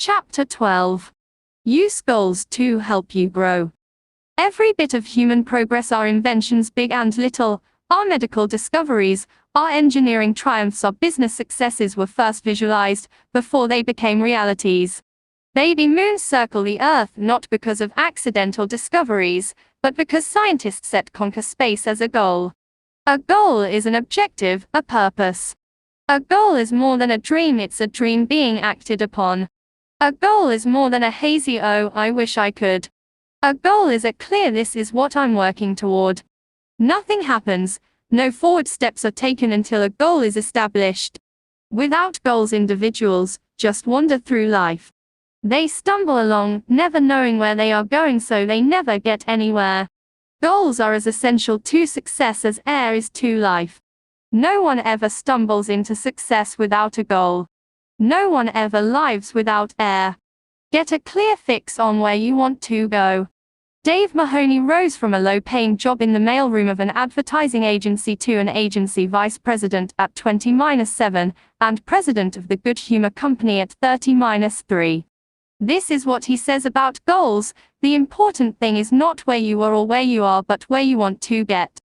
Chapter 12. Use goals to help you grow. Every bit of human progress, our inventions big and little, our medical discoveries, our engineering triumphs, our business successes were first visualized, before they became realities. Baby moons circle the Earth not because of accidental discoveries, but because scientists set conquer space as a goal. A goal is an objective, a purpose. A goal is more than a dream, it's a dream being acted upon. A goal is more than a hazy "oh, I wish I could." A goal is a clear "this is what I'm working toward." Nothing happens, no forward steps are taken until a goal is established. Without goals, individuals just wander through life. They stumble along, never knowing where they are going, so they never get anywhere. Goals are as essential to success as air is to life. No one ever stumbles into success without a goal. No one ever lives without air. Get a clear fix on where you want to go. Dave Mahoney rose from a low-paying job in the mailroom of an advertising agency to an agency vice president at 20-7, and president of the Good Humor Company at 30-3. This is what he says about goals: the important thing is not where you were or where you are, but where you want to get.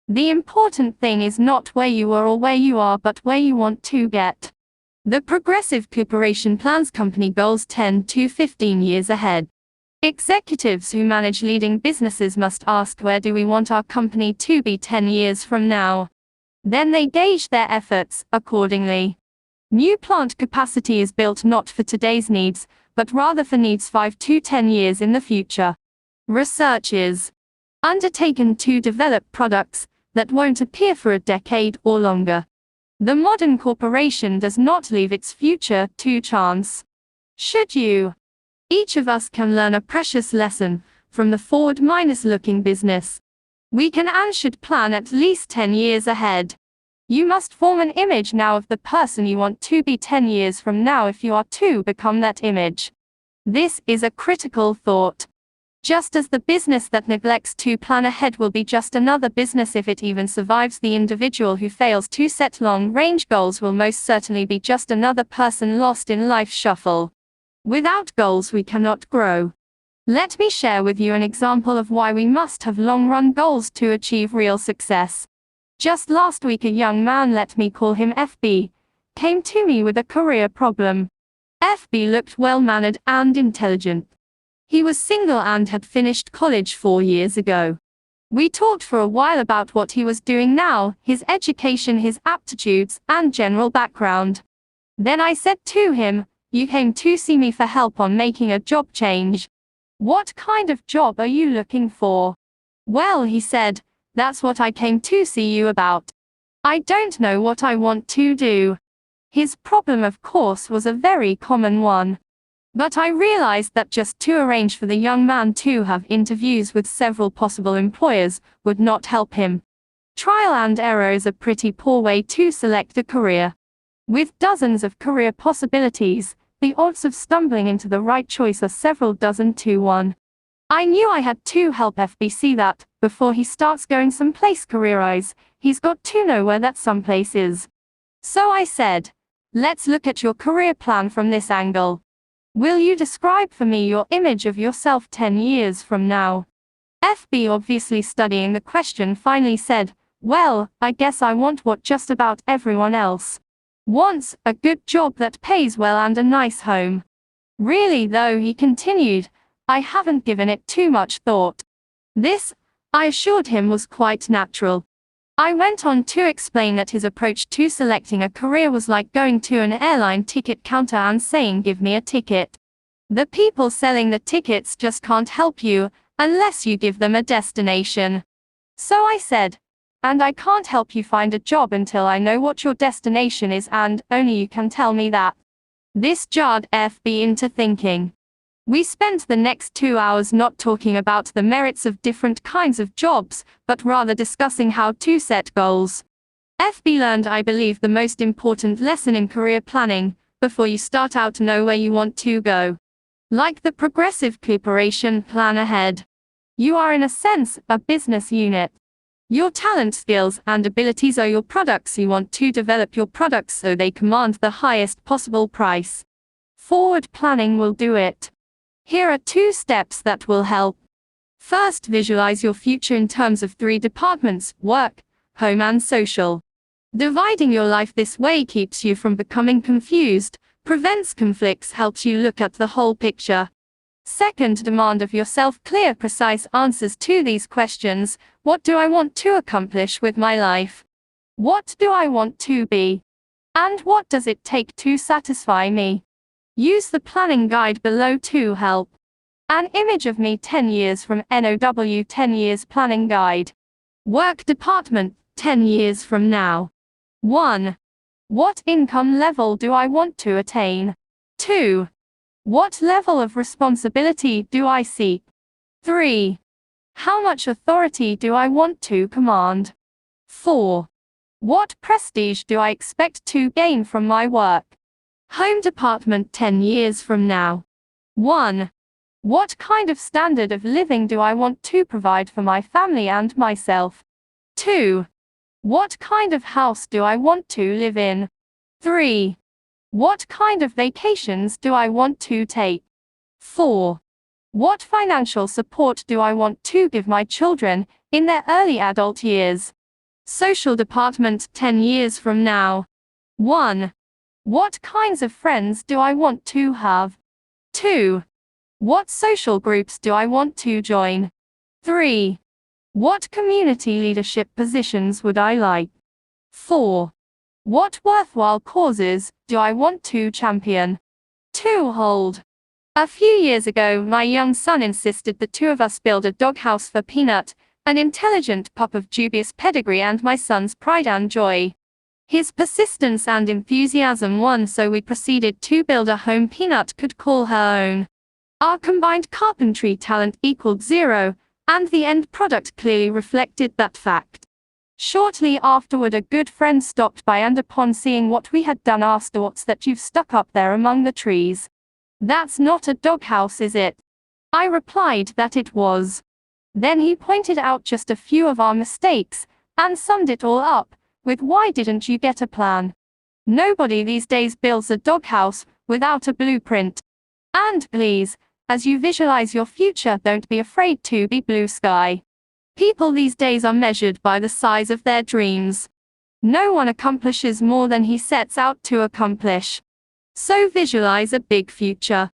The important thing is not where you were or where you are, but where you want to get. The Progressive Corporation plans company goals 10 to 15 years ahead. Executives who manage leading businesses must ask, where do we want our company to be 10 years from now? Then they gauge their efforts accordingly. New plant capacity is built not for today's needs, but rather for needs 5 to 10 years in the future. Research is undertaken to develop products that won't appear for a decade or longer. The modern corporation does not leave its future to chance. Should you? Each of us can learn a precious lesson from the forward-looking business. We can and should plan at least 10 years ahead. You must form an image now of the person you want to be 10 years from now if you are to become that image. This is a critical thought. Just as the business that neglects to plan ahead will be just another business if it even survives, the individual who fails to set long-range goals will most certainly be just another person lost in life's shuffle. Without goals, we cannot grow. Let me share with you an example of why we must have long-run goals to achieve real success. Just last week, a young man, let me call him FB, came to me with a career problem. FB looked well-mannered and intelligent. He was single and had finished college 4 years ago. We talked for a while about what he was doing now, his education, his aptitudes, and general background. Then I said to him, "You came to see me for help on making a job change. What kind of job are you looking for?" "Well," he said, "that's what I came to see you about. I don't know what I want to do." His problem, of course, was a very common one. But I realized that just to arrange for the young man to have interviews with several possible employers would not help him. Trial and error is a pretty poor way to select a career. With dozens of career possibilities, the odds of stumbling into the right choice are several dozen to 1. I knew I had to help FB see that, before he starts going someplace career-wise, he's got to know where that someplace is. So I said, "Let's look at your career plan from this angle. Will you describe for me your image of yourself 10 years from now?" FB, obviously studying the question, finally said, "Well, I guess I want what just about everyone else wants, a good job that pays well and a nice home." Really though, he continued, I haven't given it too much thought. This, I assured him, was quite natural. I went on to explain that his approach to selecting a career was like going to an airline ticket counter and saying, "Give me a ticket." The people selling the tickets just can't help you unless you give them a destination. So I said, "And I can't help you find a job until I know what your destination is, and only you can tell me that." This jarred FB into thinking. We spent the next 2 hours not talking about the merits of different kinds of jobs, but rather discussing how to set goals. FB learned, I believe, the most important lesson in career planning: before you start out, know where you want to go. Like the Progressive Corporation, plan ahead. You are, in a sense, a business unit. Your talent, skills, and abilities are your products. You want to develop your products so they command the highest possible price. Forward planning will do it. Here are 2 steps that will help. First, visualize your future in terms of 3 departments: work, home and social. Dividing your life this way keeps you from becoming confused, prevents conflicts, helps you look at the whole picture. Second, demand of yourself clear, precise answers to these questions. What do I want to accomplish with my life? What do I want to be? And what does it take to satisfy me? Use the planning guide below to help. An image of me 10 years from NOW 10 years planning guide. Work department, 10 years from now. 1. What income level do I want to attain? 2. What level of responsibility do I seek? 3. How much authority do I want to command? 4. What prestige do I expect to gain from my work? Home department 10 years from now. 1. What kind of standard of living do I want to provide for my family and myself? 2. What kind of house do I want to live in? 3. What kind of vacations do I want to take? 4. What financial support do I want to give my children in their early adult years? Social department 10 years from now. 1. What kinds of friends do I want to have? 2. What social groups do I want to join? 3. What community leadership positions would I like? 4. What worthwhile causes do I want to champion? 2. Hold. A few years ago, my young son insisted the 2 of us build a doghouse for Peanut, an intelligent pup of dubious pedigree and my son's pride and joy. His persistence and enthusiasm won, so we proceeded to build a home Peanut could call her own. Our combined carpentry talent equaled 0, and the end product clearly reflected that fact. Shortly afterward, a good friend stopped by and upon seeing what we had done asked, "What's that you've stuck up there among the trees? That's not a doghouse, is it?" I replied that it was. Then he pointed out just a few of our mistakes, and summed it all up with, "Why didn't you get a plan? Nobody these days builds a doghouse without a blueprint." And please, as you visualize your future, don't be afraid to be blue sky. People these days are measured by the size of their dreams. No one accomplishes more than he sets out to accomplish. So visualize a big future.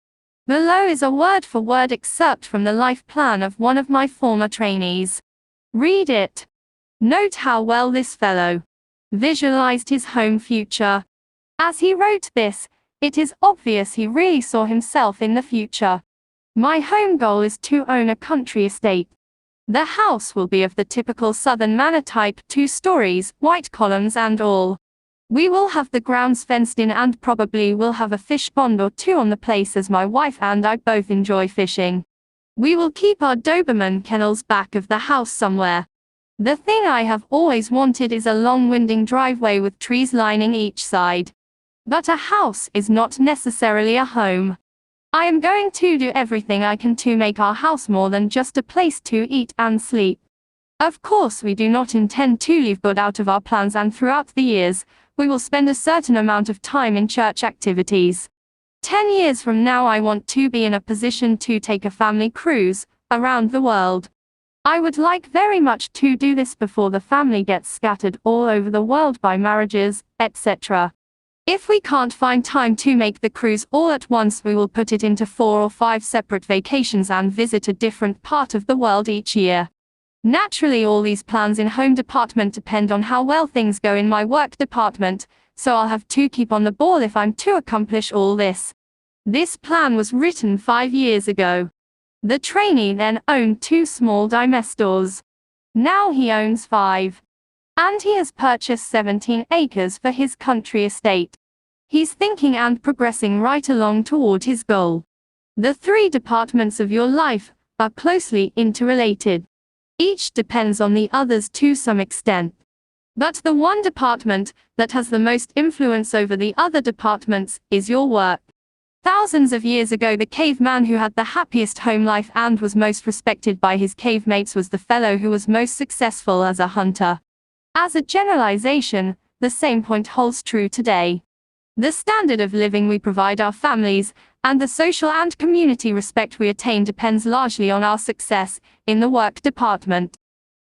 Below is a word-for-word excerpt from the life plan of one of my former trainees. Read it. Note how well this fellow visualized his home future. As he wrote this, it is obvious he really saw himself in the future. My home goal is to own a country estate. The house will be of the typical Southern manor type, 2 stories, white columns and all. We will have the grounds fenced in and probably will have a fish pond or 2 on the place, as my wife and I both enjoy fishing. We will keep our Doberman kennels back of the house somewhere. The thing I have always wanted is a long winding driveway with trees lining each side. But a house is not necessarily a home. I am going to do everything I can to make our house more than just a place to eat and sleep. Of course, we do not intend to leave God out of our plans, and throughout the years, we will spend a certain amount of time in church activities. 10 years from now, I want to be in a position to take a family cruise around the world. I would like very much to do this before the family gets scattered all over the world by marriages, etc. If we can't find time to make the cruise all at once, we will put it into 4 or 5 separate vacations and visit a different part of the world each year. Naturally, all these plans in home department depend on how well things go in my work department, so I'll have to keep on the ball if I'm to accomplish all this. This plan was written 5 years ago. The trainee then owned 2 small domestores. Now he owns 5. And he has purchased 17 acres for his country estate. He's thinking and progressing right along toward his goal. The 3 departments of your life are closely interrelated. Each depends on the others to some extent. But the one department that has the most influence over the other departments is your work. Thousands of years ago, the caveman who had the happiest home life and was most respected by his cave mates was the fellow who was most successful as a hunter. As a generalization, the same point holds true today. The standard of living we provide our families, and the social and community respect we attain depends largely on our success in the work department.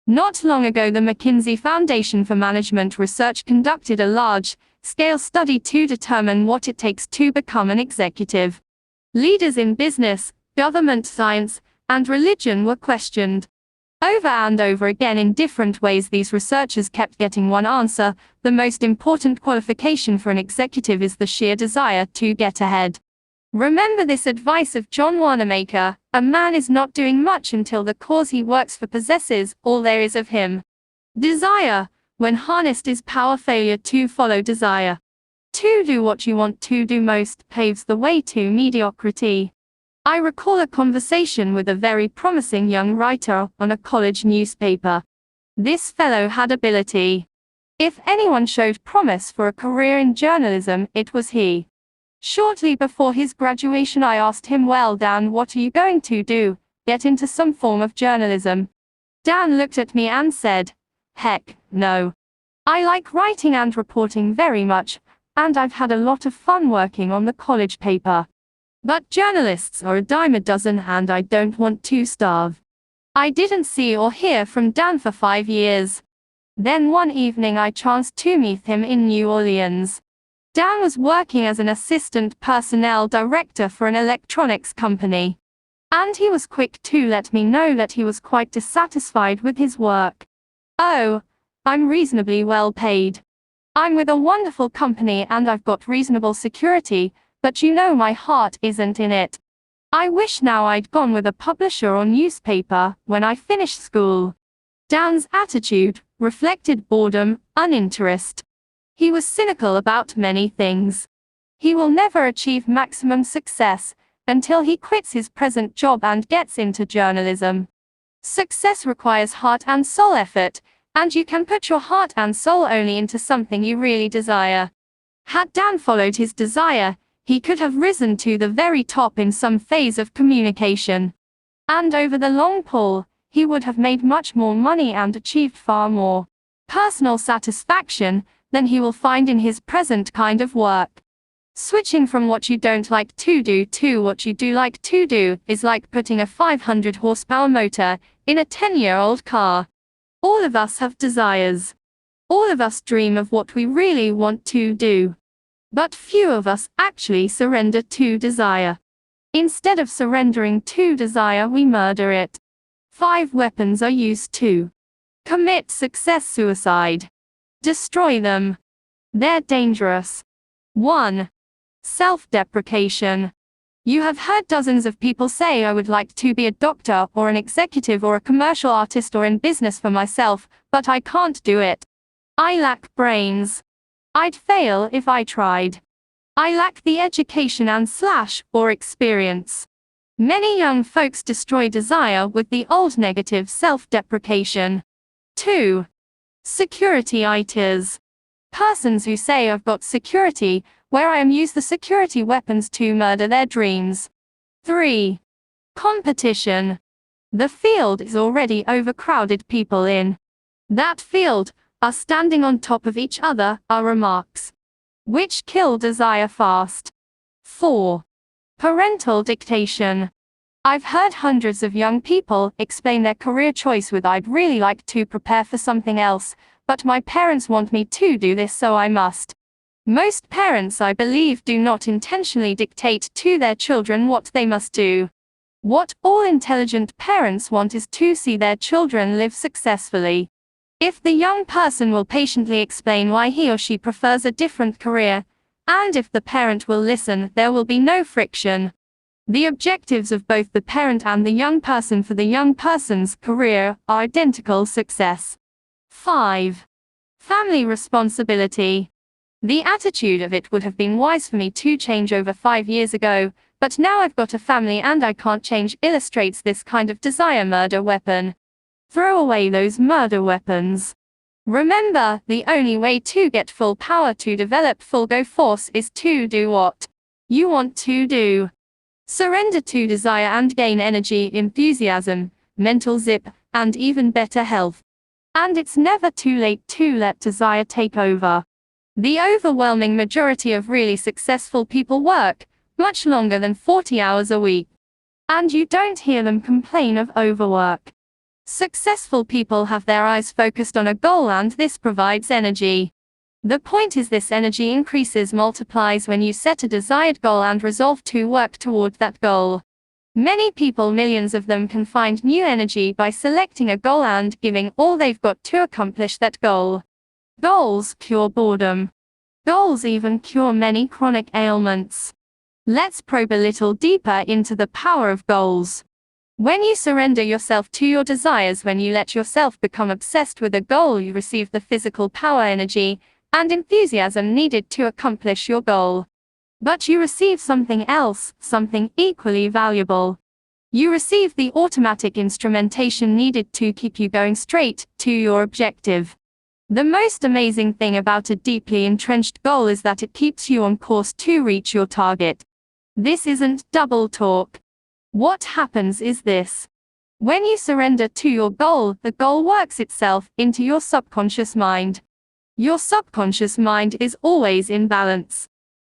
Not long ago, the McKinsey Foundation for Management Research conducted a large-scale study to determine what it takes to become an executive. Leaders in business, government, science, and religion were questioned. Over and over again in different ways, these researchers kept getting one answer: the most important qualification for an executive is the sheer desire to get ahead. Remember this advice of John Wanamaker: a man is not doing much until the cause he works for possesses all there is of him. Desire, when harnessed, is power. Failure to follow desire, to do what you want to do most, paves the way to mediocrity. I recall a conversation with a very promising young writer on a college newspaper. This fellow had ability. If anyone showed promise for a career in journalism, it was he. Shortly before his graduation, I asked him, "Well, Dan, what are you going to do? Get into some form of journalism?" Dan looked at me and said, "Heck, no. I like writing and reporting very much, and I've had a lot of fun working on the college paper. But journalists are a dime a dozen, and I don't want to starve." I didn't see or hear from Dan for 5 years. Then one evening I chanced to meet him in New Orleans. Dan was working as an assistant personnel director for an electronics company. And he was quick to let me know that he was quite dissatisfied with his work. "Oh, I'm reasonably well paid. I'm with a wonderful company and I've got reasonable security, but you know my heart isn't in it. I wish now I'd gone with a publisher or newspaper when I finished school." Dan's attitude reflected boredom, uninterest. He was cynical about many things. He will never achieve maximum success until he quits his present job and gets into journalism. Success requires heart and soul effort, and you can put your heart and soul only into something you really desire. Had Dan followed his desire, he could have risen to the very top in some phase of communication. And over the long haul, he would have made much more money and achieved far more personal satisfaction than he will find in his present kind of work. Switching from what you don't like to do to what you do like to do is like putting a 500 horsepower motor in a 10-year-old car. All of us have desires. All of us dream of what we really want to do. But few of us actually surrender to desire. Instead of surrendering to desire, we murder it. 5 weapons are used to commit suicide. Destroy them. They're dangerous. 1. Self-deprecation. You have heard dozens of people say, "I would like to be a doctor or an executive or a commercial artist or in business for myself, but I can't do it. I lack brains. I'd fail if I tried. I lack the education and/or experience." Many young folks destroy desire with the old negative self-deprecation. 2. Security-iters. Persons who say, "I've got security," where I am use the security weapons to murder their dreams. 3. Competition. The field is already overcrowded. People in that field are standing on top of each other, are remarks which kill desire fast. 4. Parental dictation. I've heard hundreds of young people explain their career choice with, "I'd really like to prepare for something else, but my parents want me to do this, so I must." Most parents, I believe, do not intentionally dictate to their children what they must do. What all intelligent parents want is to see their children live successfully. If the young person will patiently explain why he or she prefers a different career, and if the parent will listen, there will be no friction. The objectives of both the parent and the young person for the young person's career are identical: success. 5. Family responsibility. The attitude of "it would have been wise for me to change over 5 years ago, but now I've got a family and I can't change" illustrates this kind of desire murder weapon. Throw away those murder weapons. Remember, the only way to get full power, to develop full go force, is to do what you want to do. Surrender to desire and gain energy, enthusiasm, mental zip, and even better health. And it's never too late to let desire take over. The overwhelming majority of really successful people work much longer than 40 hours a week. And you don't hear them complain of overwork. Successful people have their eyes focused on a goal, and this provides energy. The point is, this energy increases, multiplies when you set a desired goal and resolve to work toward that goal. Many people, millions of them, can find new energy by selecting a goal and giving all they've got to accomplish that goal. Goals cure boredom. Goals even cure many chronic ailments. Let's probe a little deeper into the power of goals. When you surrender yourself to your desires, when you let yourself become obsessed with a goal, you receive the physical power, energy, and enthusiasm needed to accomplish your goal. But you receive something else, something equally valuable. You receive the automatic instrumentation needed to keep you going straight to your objective. The most amazing thing about a deeply entrenched goal is that it keeps you on course to reach your target. This isn't double talk. What happens is this. When you surrender to your goal, the goal works itself into your subconscious mind. Your subconscious mind is always in balance.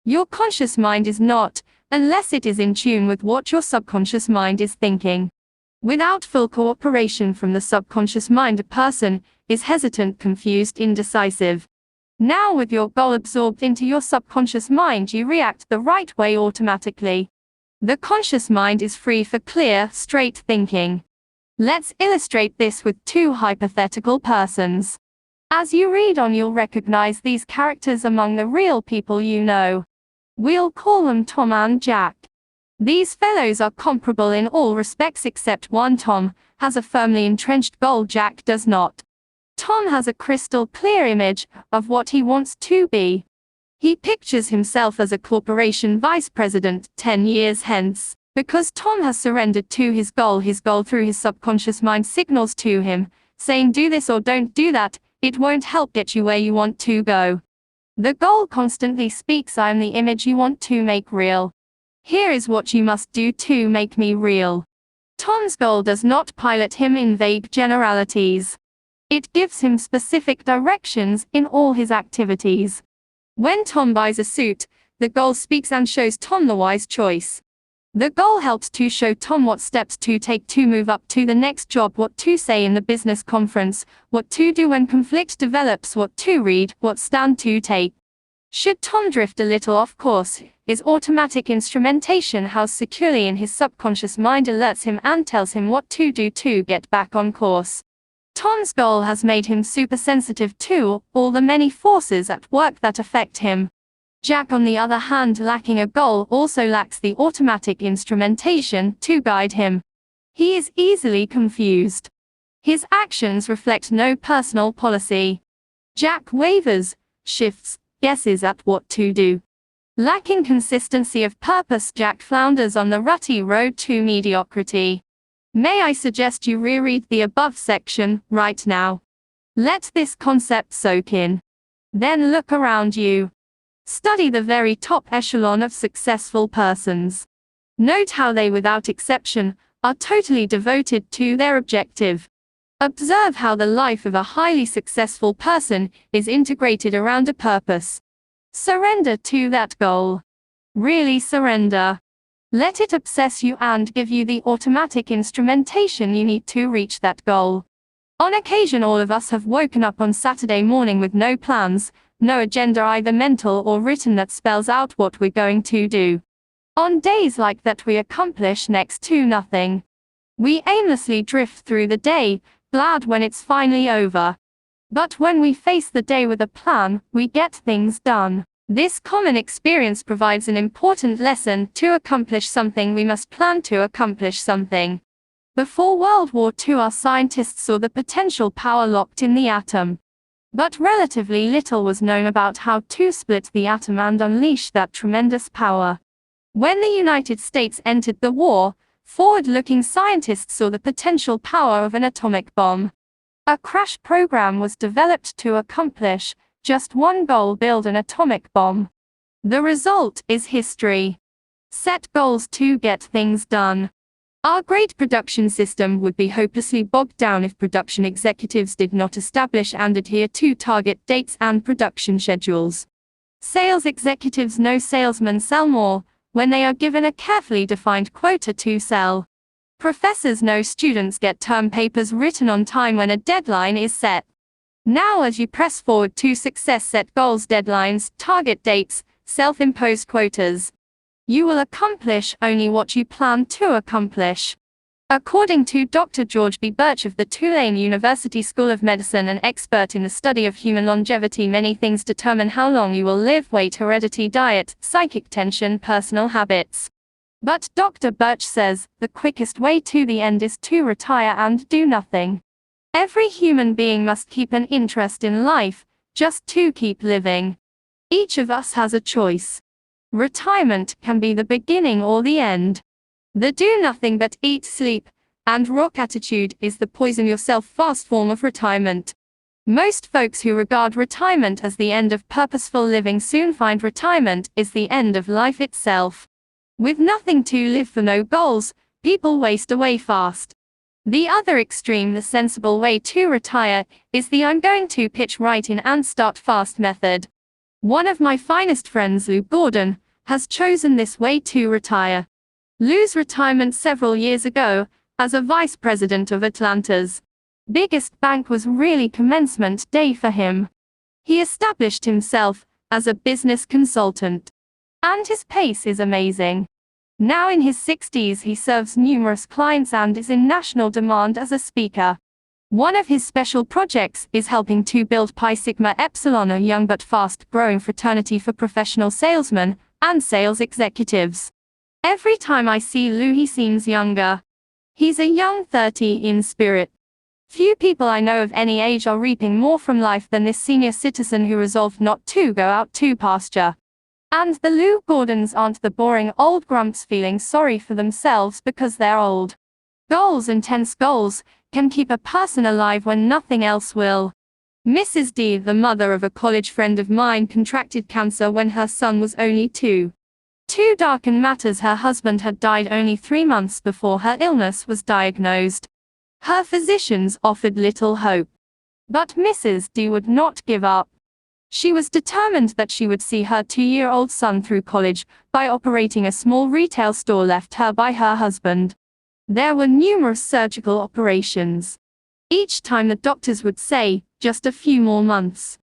Your conscious mind is not, unless it is in tune with what your subconscious mind is thinking. Without full cooperation from the subconscious mind, a person is hesitant, confused, indecisive. Now, with your goal absorbed into your subconscious mind, you react the right way automatically. The conscious mind is free for clear, straight thinking. Let's illustrate this with two hypothetical persons. As you read on, you'll recognize these characters among the real people you know. We'll call them Tom and Jack. These fellows are comparable in all respects except one. Tom has a firmly entrenched goal, Jack does not. Tom has a crystal clear image of what he wants to be. He pictures himself as a corporation vice president 10 years hence. Because Tom has surrendered to his goal through his subconscious mind signals to him, saying do this or don't do that. It won't help get you where you want to go. The goal constantly speaks, I am the image you want to make real. Here is what you must do to make me real. Tom's goal does not pilot him in vague generalities. It gives him specific directions in all his activities. When Tom buys a suit, the goal speaks and shows Tom the wise choice. The goal helps to show Tom what steps to take to move up to the next job, what to say in the business conference, what to do when conflict develops, what to read, what stand to take. Should Tom drift a little off course, his automatic instrumentation housed securely in his subconscious mind alerts him and tells him what to do to get back on course. Tom's goal has made him super sensitive to all the many forces at work that affect him. Jack, on the other hand, lacking a goal, also lacks the automatic instrumentation to guide him. He is easily confused. His actions reflect no personal policy. Jack wavers, shifts, guesses at what to do. Lacking consistency of purpose, Jack flounders on the rutty road to mediocrity. May I suggest you reread the above section right now? Let this concept soak in. Then look around you. Study the very top echelon of successful persons. Note how they, without exception, are totally devoted to their objective. Observe how the life of a highly successful person is integrated around a purpose. Surrender to that goal. Really surrender. Let it obsess you and give you the automatic instrumentation you need to reach that goal. On occasion, all of us have woken up on Saturday morning with no plans, no agenda, either mental or written, that spells out what we're going to do. On days like that, we accomplish next to nothing. We aimlessly drift through the day, glad when it's finally over. But when we face the day with a plan, we get things done. This common experience provides an important lesson. To accomplish something, we must plan to accomplish something. Before World War II, our scientists saw the potential power locked in the atom. But relatively little was known about how to split the atom and unleash that tremendous power. When the United States entered the war, forward-looking scientists saw the potential power of an atomic bomb. A crash program was developed to accomplish just one goal: build an atomic bomb. The result is history. Set goals to get things done. Our great production system would be hopelessly bogged down if production executives did not establish and adhere to target dates and production schedules. Sales executives know salesmen sell more when they are given a carefully defined quota to sell. Professors know students get term papers written on time when a deadline is set. Now, as you press forward to success, set goals, deadlines, target dates, self-imposed quotas. You will accomplish only what you plan to accomplish. According to Dr. George B. Birch of the Tulane University School of Medicine, an expert in the study of human longevity, many things determine how long you will live: weight, heredity, diet, psychic tension, personal habits. But Dr. Birch says, the quickest way to the end is to retire and do nothing. Every human being must keep an interest in life, just to keep living. Each of us has a choice. Retirement can be the beginning or the end. The do nothing but eat, sleep, and rock attitude is the poison yourself fast form of retirement. Most folks who regard retirement as the end of purposeful living soon find retirement is the end of life itself. With nothing to live for, no goals, people waste away fast. The other extreme, the sensible way to retire, is the I'm going to pitch right in and start fast method. One of my finest friends, Lou Gordon, has chosen this way to retire. Lou's retirement several years ago, as a vice president of Atlanta's biggest bank, was really commencement day for him. He established himself as a business consultant, and his pace is amazing. Now in his 60s, he serves numerous clients and is in national demand as a speaker. One of his special projects is helping to build Pi Sigma Epsilon, a young but fast-growing fraternity for professional salesmen and sales executives. Every time I see Lou, he seems younger. He's a young 30 in spirit. Few people I know of any age are reaping more from life than this senior citizen who resolved not to go out to pasture. And the Lou Gordons aren't the boring old grumps feeling sorry for themselves because they're old. Goals, intense goals, can keep a person alive when nothing else will. Mrs. D, the mother of a college friend of mine, contracted cancer when her son was only 2. To darken matters, her husband had died only 3 months before her illness was diagnosed. Her physicians offered little hope. But Mrs. D would not give up. She was determined that she would see her 2-year-old son through college by operating a small retail store left her by her husband. There were numerous surgical operations. Each time the doctors would say, just a few more months.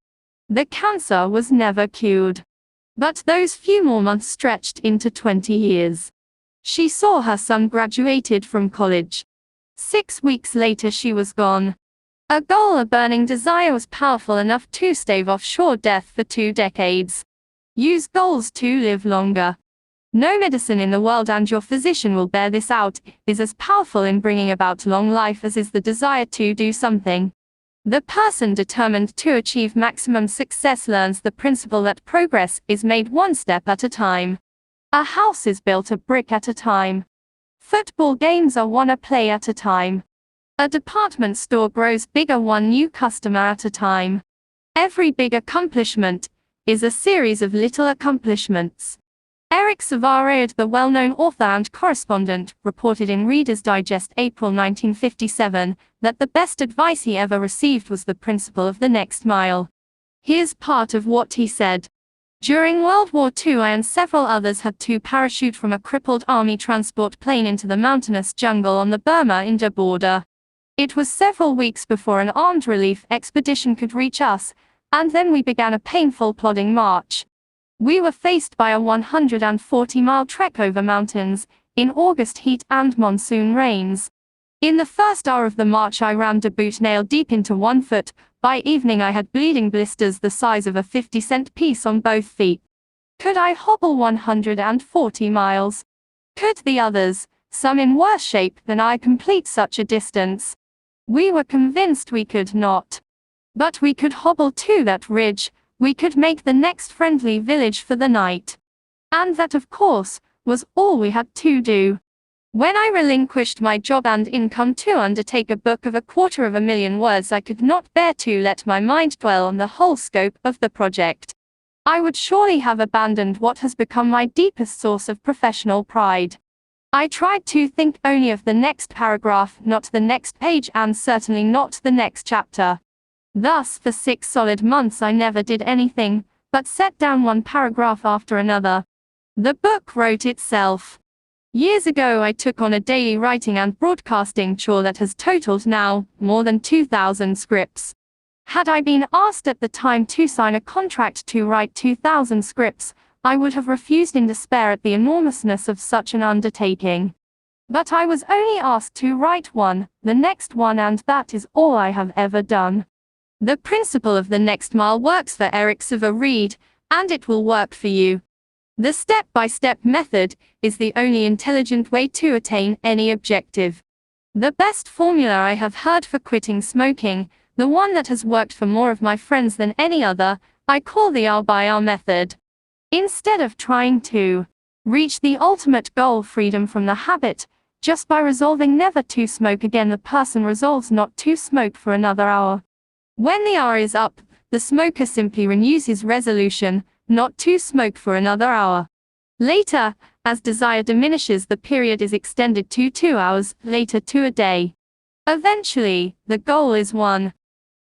The cancer was never cured. But those few more months stretched into 20 years. She saw her son graduated from college. 6 weeks later she was gone. A goal, a burning desire, was powerful enough to stave off sure death for 2 decades. Use goals to live longer. No medicine in the world, and your physician will bear this out, is as powerful in bringing about long life as is the desire to do something. The person determined to achieve maximum success learns the principle that progress is made one step at a time. A house is built a brick at a time. Football games are won a play at a time. A department store grows bigger one new customer at a time. Every big accomplishment is a series of little accomplishments. Eric Savard, the well-known author and correspondent, reported in Reader's Digest April 1957 that the best advice he ever received was the principle of the next mile. Here's part of what he said. During World War II, I and several others had to parachute from a crippled army transport plane into the mountainous jungle on the Burma-India border. It was several weeks before an armed relief expedition could reach us, and then we began a painful plodding march. We were faced by a 140-mile trek over mountains, in August heat and monsoon rains. In the first hour of the march I rammed a boot nail deep into one foot. By evening I had bleeding blisters the size of a 50-cent piece on both feet. Could I hobble 140 miles? Could the others, some in worse shape than I, complete such a distance? We were convinced we could not. But we could hobble to that ridge. We could make the next friendly village for the night. And that, of course, was all we had to do. When I relinquished my job and income to undertake a book of 250,000 words, I could not bear to let my mind dwell on the whole scope of the project. I would surely have abandoned what has become my deepest source of professional pride. I tried to think only of the next paragraph, not the next page, and certainly not the next chapter. Thus, for 6 solid months I never did anything, but set down one paragraph after another. The book wrote itself. Years ago I took on a daily writing and broadcasting chore that has totaled now more than 2,000 scripts. Had I been asked at the time to sign a contract to write 2,000 scripts, I would have refused in despair at the enormousness of such an undertaking. But I was only asked to write one, the next one, and that is all I have ever done. The principle of the next mile works for Eric Siver Reed, and it will work for you. The step-by-step method is the only intelligent way to attain any objective. The best formula I have heard for quitting smoking, the one that has worked for more of my friends than any other, I call the hour by hour method. Instead of trying to reach the ultimate goal, freedom from the habit, just by resolving never to smoke again, the person resolves not to smoke for another hour. When the hour is up, the smoker simply renews his resolution not to smoke for another hour. Later, as desire diminishes, the period is extended to 2 hours, later to a day. Eventually, the goal is won.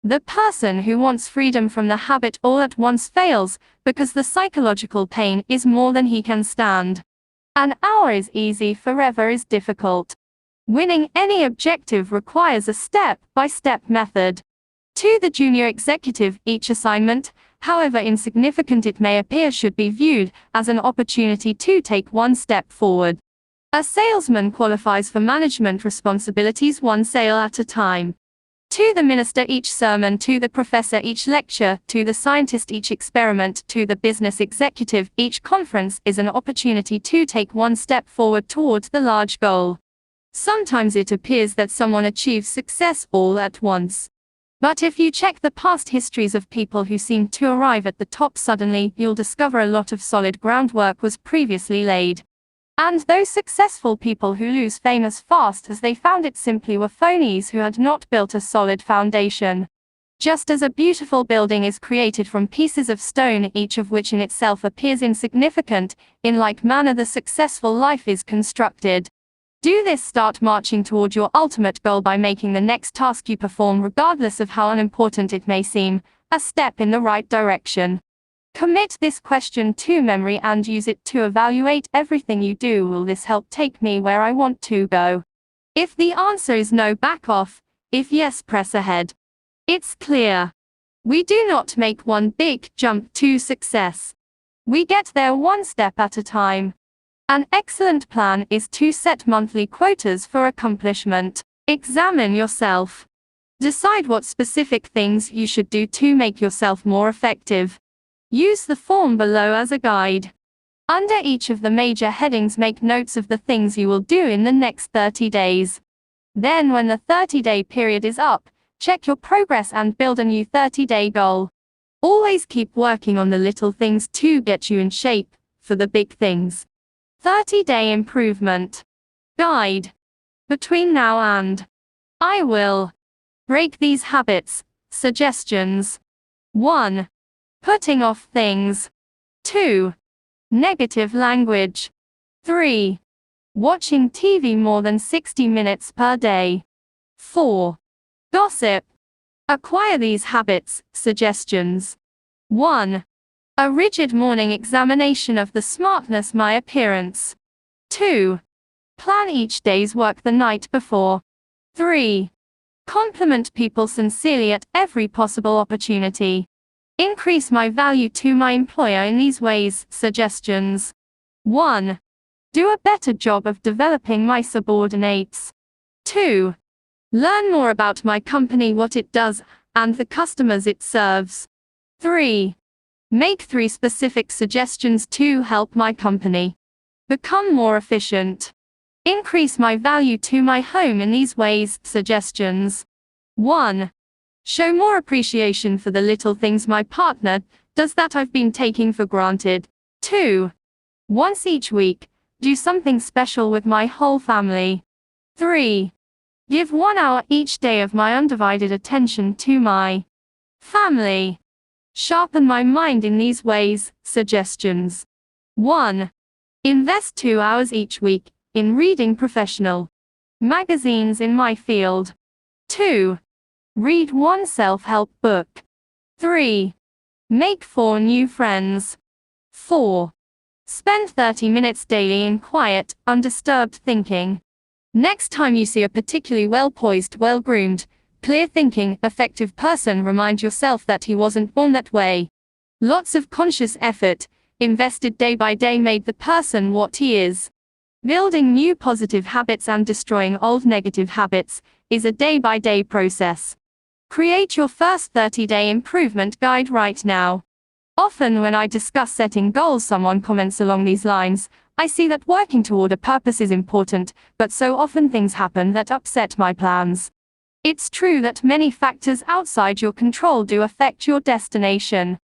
The person who wants freedom from the habit all at once fails, because the psychological pain is more than he can stand. An hour is easy, forever is difficult. Winning any objective requires a step-by-step method. To the junior executive, each assignment, however insignificant it may appear, should be viewed as an opportunity to take one step forward. A salesman qualifies for management responsibilities one sale at a time. To the minister each sermon, to the professor each lecture, to the scientist each experiment, to the business executive each conference is an opportunity to take one step forward towards the large goal. Sometimes it appears that someone achieves success all at once. But if you check the past histories of people who seem to arrive at the top suddenly, you'll discover a lot of solid groundwork was previously laid. And those successful people who lose fame as fast as they found it simply were phonies who had not built a solid foundation. Just as a beautiful building is created from pieces of stone, each of which in itself appears insignificant, in like manner the successful life is constructed. Do this: start marching toward your ultimate goal by making the next task you perform, regardless of how unimportant it may seem, a step in the right direction. Commit this question to memory and use it to evaluate everything you do. Will this help take me where I want to go? If the answer is no, back off. If yes, press ahead. It's clear. We do not make one big jump to success. We get there one step at a time. An excellent plan is to set monthly quotas for accomplishment. Examine yourself. Decide what specific things you should do to make yourself more effective. Use the form below as a guide. Under each of the major headings, make notes of the things you will do in the next 30 days. Then, when the 30-day period is up, check your progress and build a new 30-day goal. Always keep working on the little things to get you in shape for the big things. 30-day improvement guide. Between now and I will break these habits. Suggestions: 1. Putting off things. 2. Negative language. 3. Watching TV more than 60 minutes per day. 4. Gossip. Acquire these habits. Suggestions: 1. A rigid morning examination of the smartness my appearance. 2. Plan each day's work the night before. 3. Compliment people sincerely at every possible opportunity. Increase my value to my employer in these ways. Suggestions: 1. Do a better job of developing my subordinates. 2. Learn more about my company, what it does, and the customers it serves. 3. Make 3 specific suggestions to help my company become more efficient. Increase my value to my home in these ways. Suggestions: 1. Show more appreciation for the little things my partner does that I've been taking for granted. 2. Once each week, do something special with my whole family. 3. Give 1 hour each day of my undivided attention to my family. Sharpen my mind in these ways. Suggestions: 1. Invest 2 hours each week in reading professional magazines in my field. 2. Read 1 self-help book. 3. Make 4 new friends. 4. Spend 30 minutes daily in quiet, undisturbed thinking. Next time you see a particularly well-poised, well-groomed, clear-thinking, effective person, remind yourself that he wasn't born that way. Lots of conscious effort, invested day by day, made the person what he is. Building new positive habits and destroying old negative habits is a day-by-day process. Create your first 30-day improvement guide right now. Often when I discuss setting goals, someone comments along these lines: I see that working toward a purpose is important, but so often things happen that upset my plans. It's true that many factors outside your control do affect your destination.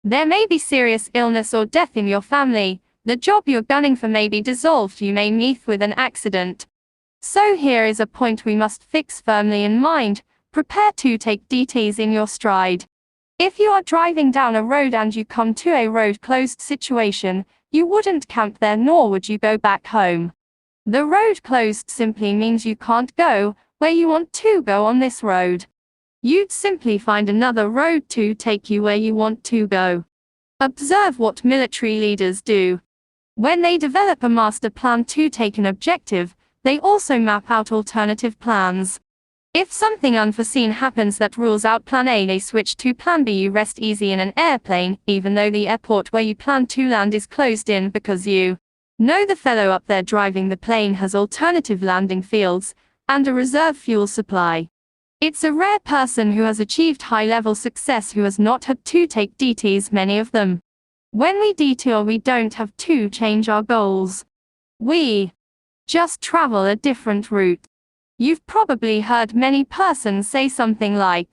There may be serious illness or death in your family, the job you're gunning for may be dissolved, you may meet with an accident. So here is a point we must fix firmly in mind: prepare to take DTs in your stride. If you are driving down a road and you come to a road closed situation, you wouldn't camp there, nor would you go back home. The road closed simply means you can't go where you want to go on this road. You'd simply find another road to take you where you want to go. Observe what military leaders do. When they develop a master plan to take an objective, they also map out alternative plans. If something unforeseen happens that rules out plan A, they switch to plan B. You rest easy in an airplane, even though the airport where you plan to land is closed in, because you know the fellow up there driving the plane has alternative landing fields and a reserve fuel supply. It's a rare person who has achieved high-level success who has not had to take DTs, many of them. When we detour, we don't have to change our goals. We just travel a different route. You've probably heard many persons say something like,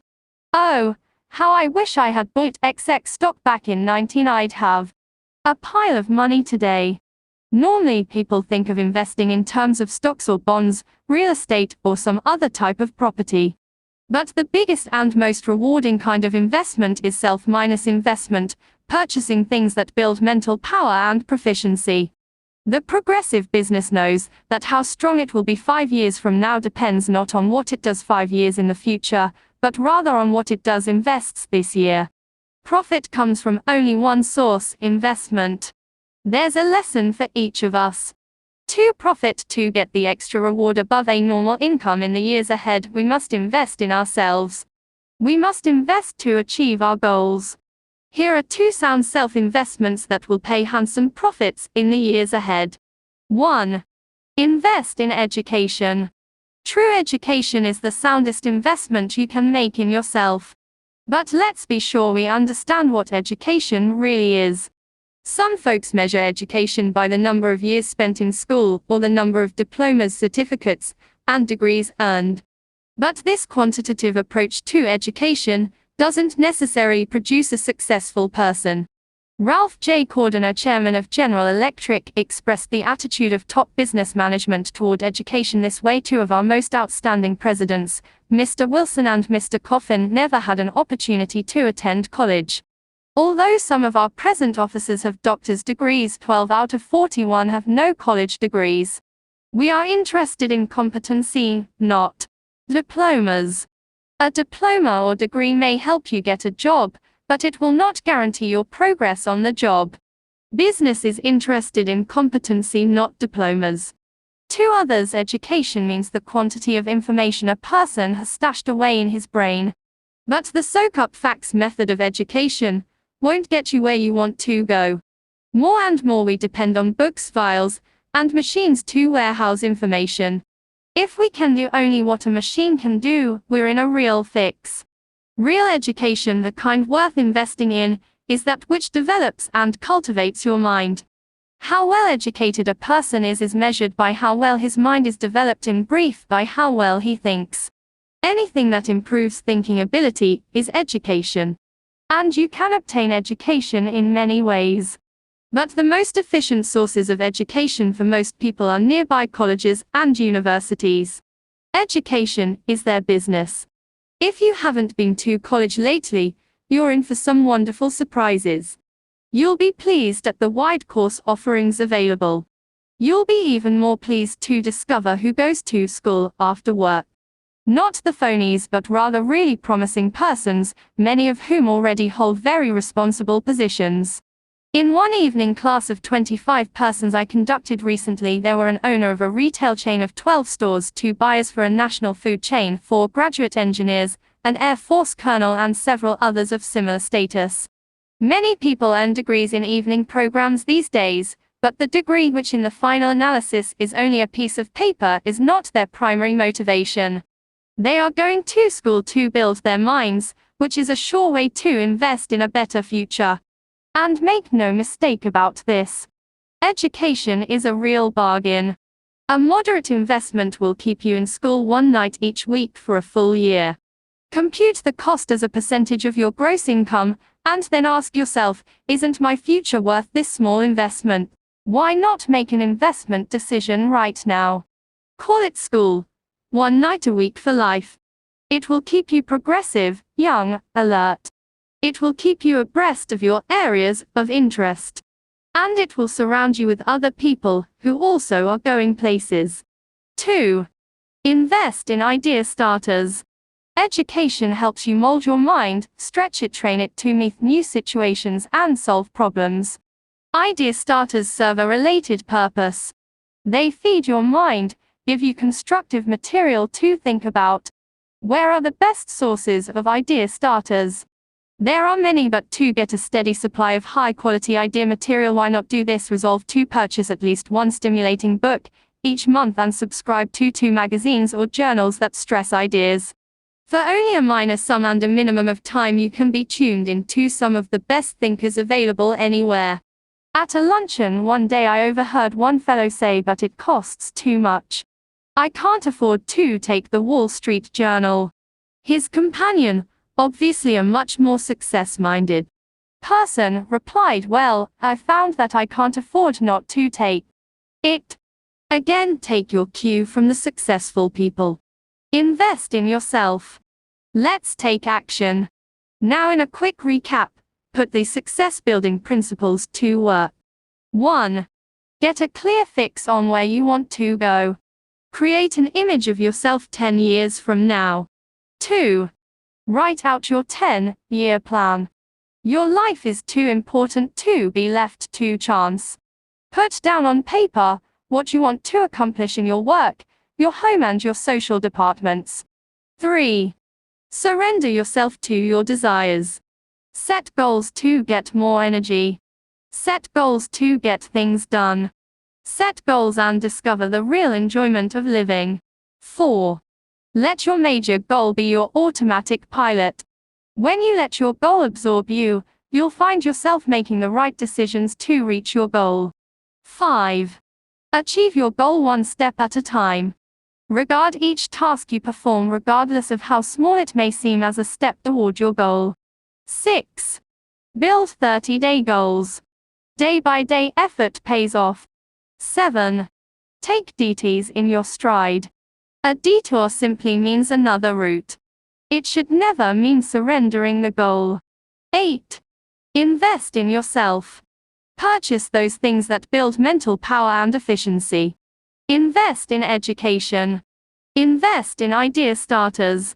"Oh, how I wish I had bought XX stock back in 19, I'd have a pile of money today." Normally people think of investing in terms of stocks or bonds, real estate, or some other type of property. But the biggest and most rewarding kind of investment is self-investment, purchasing things that build mental power and proficiency. The progressive business knows that how strong it will be 5 years from now depends not on what it does 5 years in the future, but rather on what it does invests this year. Profit comes from only one source: investment. There's a lesson for each of us. To profit, to get the extra reward above a normal income in the years ahead, we must invest in ourselves. We must invest to achieve our goals. Here are 2 sound self-investments that will pay handsome profits in the years ahead. 1. Invest in education. True education is the soundest investment you can make in yourself. But let's be sure we understand what education really is. Some folks measure education by the number of years spent in school, or the number of diplomas, certificates, and degrees earned. But this quantitative approach to education doesn't necessarily produce a successful person. Ralph J. Cordiner, chairman of General Electric, expressed the attitude of top business management toward education this way: 2 of our most outstanding presidents, Mr. Wilson and Mr. Coffin, never had an opportunity to attend college. Although some of our present officers have doctor's degrees, 12 out of 41 have no college degrees. We are interested in competency, not diplomas. A diploma or degree may help you get a job, but it will not guarantee your progress on the job. Business is interested in competency, not diplomas. To others, education means the quantity of information a person has stashed away in his brain. But the soak-up facts method of education won't get you where you want to go. More and more we depend on books, files, and machines to warehouse information. If we can do only what a machine can do, we're in a real fix. Real education, the kind worth investing in, is that which develops and cultivates your mind. How well educated a person is measured by how well his mind is developed, in brief, by how well he thinks. Anything that improves thinking ability is education. And you can obtain education in many ways. But the most efficient sources of education for most people are nearby colleges and universities. Education is their business. If you haven't been to college lately, you're in for some wonderful surprises. You'll be pleased at the wide course offerings available. You'll be even more pleased to discover who goes to school after work. Not the phonies, but rather really promising persons, many of whom already hold very responsible positions. In one evening class of 25 persons I conducted recently, there were an owner of a retail chain of 12 stores, 2 buyers for a national food chain, 4 graduate engineers, an Air Force colonel, and several others of similar status. Many people earn degrees in evening programs these days, but the degree, which in the final analysis is only a piece of paper, is not their primary motivation. They are going to school to build their minds, which is a sure way to invest in a better future. And make no mistake about this. Education is a real bargain. A moderate investment will keep you in school one night each week for a full year. Compute the cost as a percentage of your gross income, and then ask yourself, isn't my future worth this small investment? Why not make an investment decision right now? Call it school. One night a week for life. It will keep you progressive, young, alert. It will keep you abreast of your areas of interest. And it will surround you with other people who also are going places. 2. Invest in idea starters. Education helps you mold your mind, stretch it, train it to meet new situations and solve problems. Idea starters serve a related purpose. They feed your mind, give you constructive material to think about. Where are the best sources of idea starters? There are many, but to get a steady supply of high-quality idea material, why not do this? Resolve to purchase at least one stimulating book each month and subscribe to 2 magazines or journals that stress ideas. For only a minor sum and a minimum of time, you can be tuned in to some of the best thinkers available anywhere. At a luncheon one day I overheard one fellow say, but it costs too much. I can't afford to take the Wall Street Journal. His companion, obviously a much more success-minded person, replied, well, I found that I can't afford not to take it. Again, take your cue from the successful people. Invest in yourself. Let's take action. Now, in a quick recap, put these success-building principles to work. 1. Get a clear fix on where you want to go. Create an image of yourself 10 years from now. 2. Write out your 10-year plan. Your life is too important to be left to chance. Put down on paper what you want to accomplish in your work, your home, and your social departments. 3. Surrender yourself to your desires. Set goals to get more energy. Set goals to get things done. Set goals and discover the real enjoyment of living. 4. Let your major goal be your automatic pilot. When you let your goal absorb you, you'll find yourself making the right decisions to reach your goal. 5. Achieve your goal one step at a time. Regard each task you perform, regardless of how small it may seem, as a step toward your goal. 6. Build 30-day goals. Day-by-day effort pays off. 7. Take detours in your stride. A detour simply means another route. It should never mean surrendering the goal. 8. Invest in yourself. Purchase those things that build mental power and efficiency. Invest in education. Invest in idea starters.